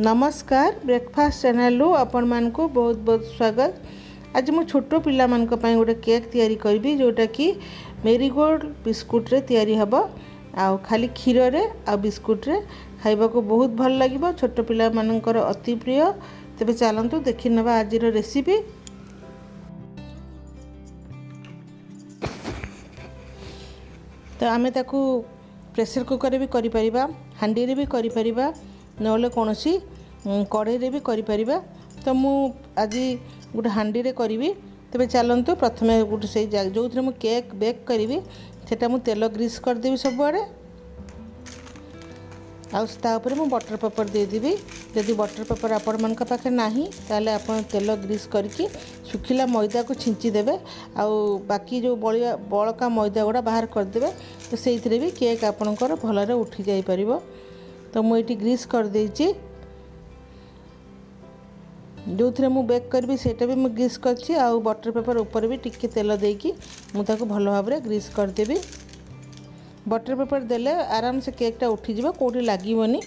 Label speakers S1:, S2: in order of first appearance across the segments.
S1: नमस्कार breakfast channel रु आपण मानक बहुत बहुत स्वागत। आज मु छोट पिला मानक पई गोटे केक तैयारी करी जोटा कि मेरीगोल्ड बिस्कुट रे तैयारी हबो। आ खाली क्षीर रे आ बिस्कुट रे खाइबा को बहुत भल लागिबो, छोट पिला मानकर अति प्रिय। तेबे चलंतु देखि नबा आज रो रेसिपी। तो आमे ताकू प्रेशर कुकर भी करि परिबा, हांडी रे भी करि परिबा, नले कोनोसी कढ़ई रे भी करि परिबा। तो मु आज गोटे हांडी रे करिवि। तबे चलंतु प्रथमे गोटे से जो मु केक बेक करिवि सेटा मु तेल ग्रीस कर देबी सब आड़े। आउता ऊपर मु बटर पेपर दे देबी। यदि बटर पेपर आपण मन का पाखे नाही ताले आपण तेल ग्रीस करके सुखिला मैदा को छिंची देबे। आउ बाकी जो बळका मैदा गुड़ा बाहर कर देबे। तो सेइथिरे भी केक आपणकर भलरे उठी जाई परिबो। तो मु एटी ग्रीस कर देइची। जो थे मु बेक करी सेटा भी मुझे ग्रीस करछि। आउ बटर पेपर ऊपर भी टिके तेल देकी मुझे भल भाव में ग्रीस करदेवी। बटर पेपर देले आराम से केकटा उठी जिवो, कोठी लागिवनी।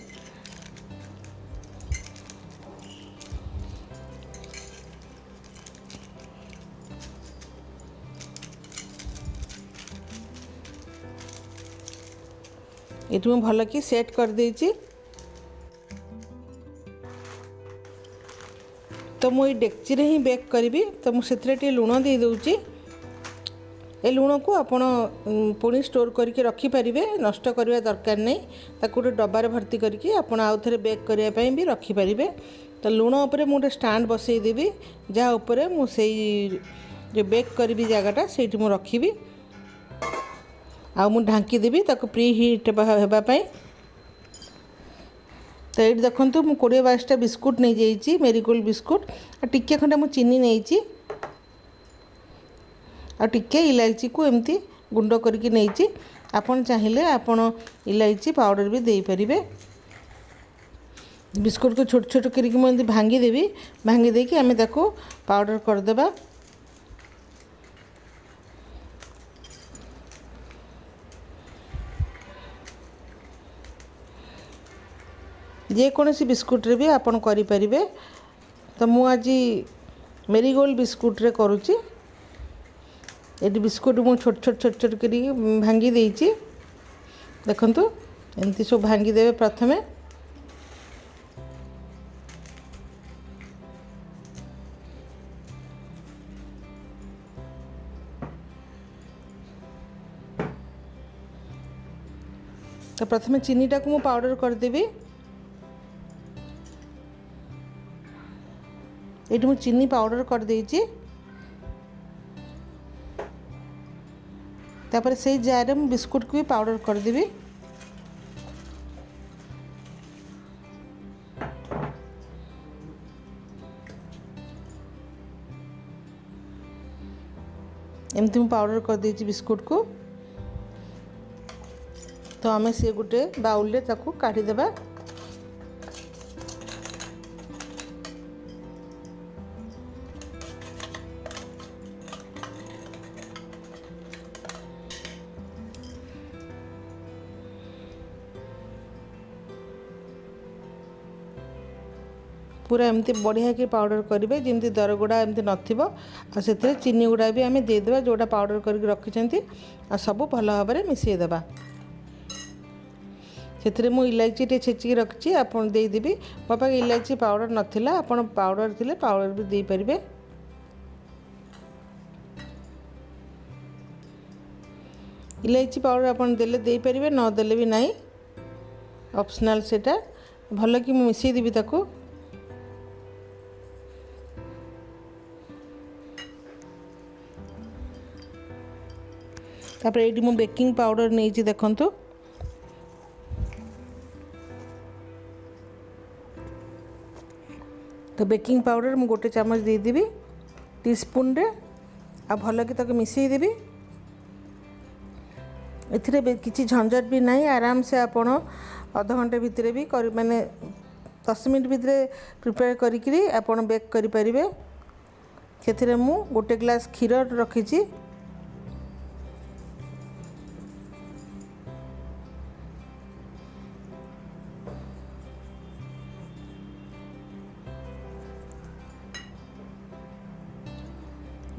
S1: एटू मैं भल कि सेट कर देइछि। तो मुझे डेक्ची रे ही बेक करी। तो मुझे लुण दे दूची। ए लुण को आपण पुणी स्टोर करके रखिपारे, नष्ट करवा दरकार नहीं। ताकू गोटे डब्बार भर्ती करके आपण आउ थे बेक करने भी रखिपारे। तो लुण उपर मुझे स्टाण्ड बसई देवी, जहाँ उपरे मुझे जो बेक करी जगटा से रखी। आउ ढांकी देवी ताकू प्री हिट होगापाई। तो ये देखूँ मुझे 20-22टा बिस्कुट नहीं जाइए, मेरीगोल्ड बिस्कुट। टिके खंडे मुझे चीनी नहीं टिके इलायची को एमती गुंड करके नहीं। आपन चाहिए आपन इलायची पाउडर भी दे पारिबे। बिस्कुट को छोट छोट करके मुझे भांगी देवी। भांगी देकी आमे ताको पाउडर कर देबा। जे कोनोसी बिस्कुट रे भी आपन करि परिबे। तो मु आज मेरीगोल्ड बिस्कुट रे करूची। एटी बिस्कुट मु छोट छोट छोट छोट करी भांगी देइची। देखंतु एमती सब भांगी देबे प्रथमे। तो प्रथमे चीनीटा को मु पाउडर कर देबी। ये मुझे चीनी पाउडर कर देइची। तापर से जार में बिस्कुट को भी पाउडर कर देबी। एमती मु पाउडर कर देइची बिस्कुट को। तो आमे से गोटे बाउल रे ताकू काढ़ी देबा। पूरा एमती बढ़िया कि पाउडर करेंगे जमी दर गुड़ा एमती नथिबो। आ से चीनी गुड़ा भी आम देदेबा जोटा पाउडर करके रखिंट। आ सब भल भाव में मिसईदेबा। से मु इलायची टे छेचिकी रखी आपन देदेवी। मो पाखे इलायची पाउडर नथिला, आपन पाउडर थिले पाउडर भी दे पारिबे। इलायची पाउडर आपन देले दे पारिबे, न देले भी नहीं, ऑप्शनल सेटा। भल कि मु मिसई देबी ताकू। तापर ये मु बेकिंग पाउडर नहीं देखंतु। तो बेकिंग पाउडर मु गोटे चामच दे देबी टीस्पून रे। आ भल कि ताको मिसई देबी। एथिरे किछि झंझट भी नहीं, आराम से आपण आधा घंटे भितरे भी कर माने 10 मिनट भितरे प्रिपेयर करिकरी आपण बेक करि परिबे। सेथिरे मु गोटे ग्लास क्षीर रखिछि।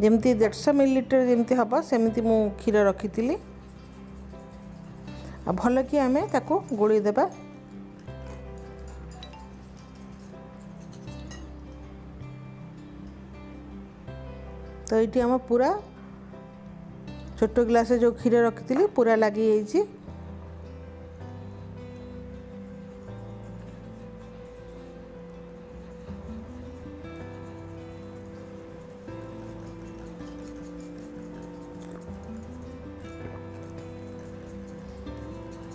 S1: जमती 150 मिलीलिटर जमती हम सेमती मु क्षीर रखी भल कि आम ताको गोली देबा। तो ये आम पूरा छोट ग्लास जो क्षीर रखी पूरा लगी जाइए।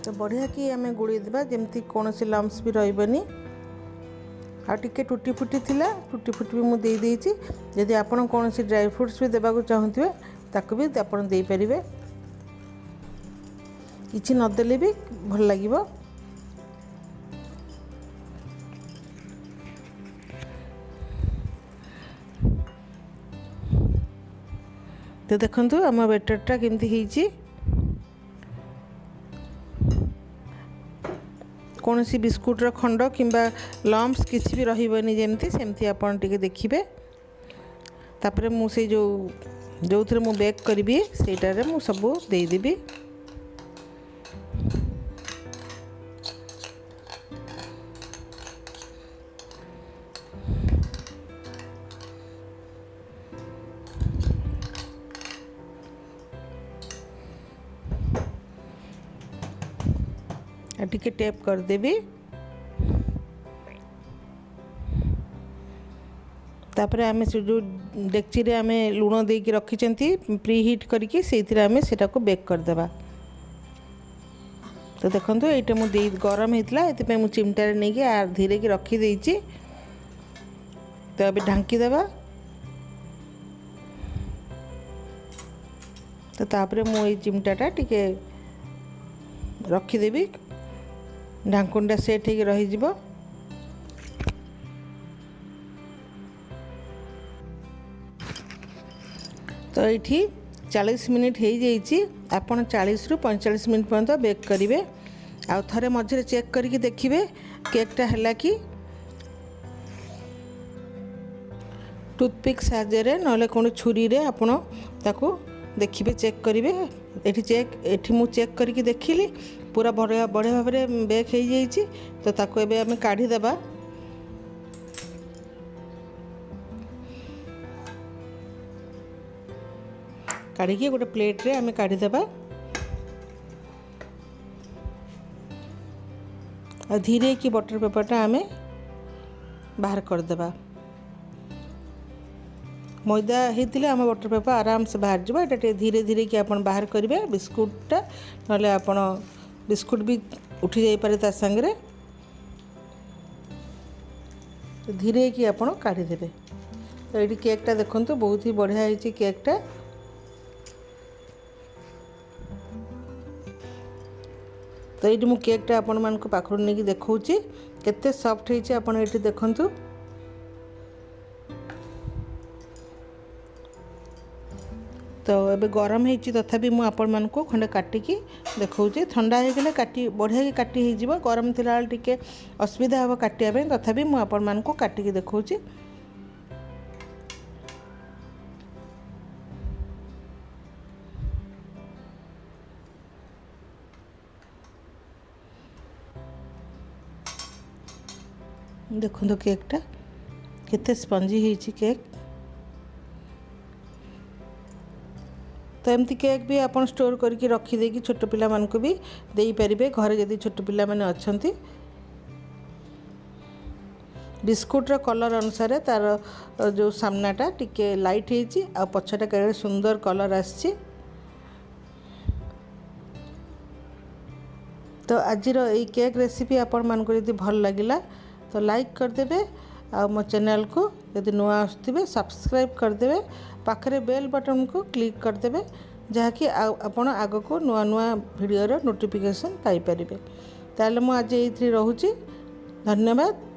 S1: तो बढ़िया कि आम गोली देबा जमती कौन सी लम्स भी रही। आ टिके टूटी फुटी थिला टूटी फुटी भी मुझे देदेची। जदि आपण कौन सी ड्राई फ्रूट्स भी देबाक चाहूथे ताकू भी आपण दे परिबे। किछि नदेले भी भल लागिबो। तो देखंतु आम बैटरटा केमती ହେଇची। कौन सी बिस्कुट खंड किंबा लम्स किसी भी रही जमती सेमती आपन टिके देखिबे। तापरे मु से जो थे मु बेक करी सेटारे मु सब देदेवी। टिके टेप करदेवी। तापर आम से जो डेक्ची रे आम लुण दे कि रखी प्री हिट करके सेटा को बेक करदेबा। तो देखो ये मुझे गरम होता ये मुझे चिमटारे नहीं कि धीरे की रखीदे। तो अभी ढांकी देबा। तो तापर मुझे चिमटाटा टिके रखीदेवी ढांकुणटा सेट हो रही। तो ये 40 मिनिट हो जाइए। आपन 40 रु 45 मिनिट पर्यंत बेक करेंगे। आउ थे मझे चेक करके देखिए केकटा है कि टूथपिक साहाय्य ना कौन छुरी रे आपण ताको देखिए चेक करेंगे। ये मु चेक करके देखिली पूरा बढ़िया भाव में बेक हो जाइए। तो ताको एबे आमे काढ़ी देबा। काढ़ी गोटे प्लेट रे आमे काढ़ी देबा। और धीरे की बटर पेपरटा आमे बाहर कर देबा। मैदा होते आम बटर पेपर आराम से बाहर जाए। ये धीरे धीरे कि आप बाहर करेंगे बिस्कुटा ना आप बिस्कुट भी उठी जाई पारे ता संगे। धीरे कि आप काढ़ी देबे। तो ये केकटा देखो बहुत ही बढ़िया है केकटा। तो ये मु केकटा आपण मान पाखु नहीं देखौची केते सॉफ्ट है। आप देखु तो ये गरम हो तथापि मुझे आपण मानक खंडे काटिकी देखा। ठंडा होगले काटी बढ़िया की काटी हो। गरम थिला टिके असुविधा हम काटापी तथापि मुझे आपण मानक काटिकी देखा। देखो केकटा केते स्पंजी होइछि केक। तो एमती केक भी आप स्टोर करके रखीदे कि छोट पिला मानक भी दे पारे। घरे जदि छोट पिला माने अछंती बिस्कुटर कलर अनुसार तार जो सामनाटा टिके लाइट होइछि आ पछटा केड़े सुंदर कलर आछि। तो आज ये केक रेसिपी आपण मानक यदि भल लगिला तो लाइक करदेवे। आ मो चैनल को यदि नुआ आसुथिबे सब्सक्राइब करदेवे। पाखरे बेल बटन को क्लिक करदेवे जहाँकि आपण आग को नुआ नुआ वीडियो नोटिफिकेशन पाई परिबे। ताले मु आज ये रोहुची। धन्यवाद।